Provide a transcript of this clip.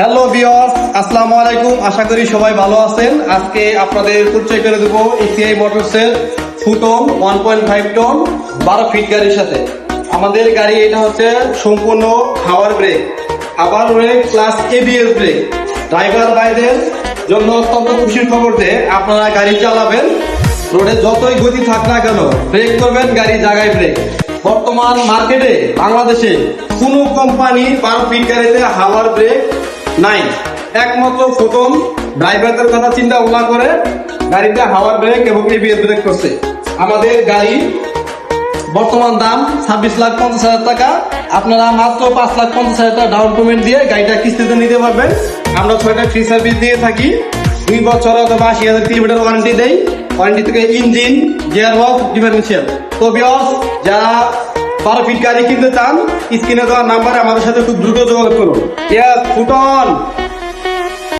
Hello viewers, আসসালামু আলাইকুম। আশা করি সবাই ভালো আছেন। আজকে আপনাদের পরিচয় করে দেবো এসিআই মোটরসের ফুটন 1.5 টন 12 ফিট গাড়ির সাথে। আমাদের গাড়ি এটা হচ্ছে সম্পূর্ণ হাওয়ার ব্রেক, আবার brake plus ABS brake. Driver ভাইদের জন্য অত্যন্ত খুশির খবর যে আপনারা গাড়ি চালাবেন, রোডে যতই গতি থাক না কেন ব্রেক করবেন, গাড়ি জায়গায় ব্রেক। বর্তমান মার্কেটে বাংলাদেশে কোনো কোম্পানি 12 ফিট গাড়িতে হাওয়ার ব্রেক নাই, একমাত্র ফুটন ড্রাইভারদের কথা চিন্তা ভাবনা করে গাড়িতে হাওয়ার ব্রেক এবং এবিএস ব্রেক করছে। আমাদের গাড়ি বর্তমান দাম 26,50,000 টাকা। আপনারা মাত্র 5,50,000 টাকা ডাউন পেমেন্ট দিয়ে গাড়িটা কিস্তিতে নিতে পারবেন। আমরা 6টা ফ্রি সার্ভিস দিয়ে থাকি। 2 বছর অথবা 80,000 কিলোমিটার ওয়ারেন্টি দেই। ওয়ারেন্টি থেকে ইঞ্জিন, গিয়ার বক্স, ডিফারেন্সিয়াল। তো ভিউয়ার্স, যারা 12 ফিট গাড়ি কিনতে চান, স্ক্রিনে দেওয়া নাম্বারে আমাদের সাথে খুব দ্রুত যোগাযোগ করুন। ফুটন।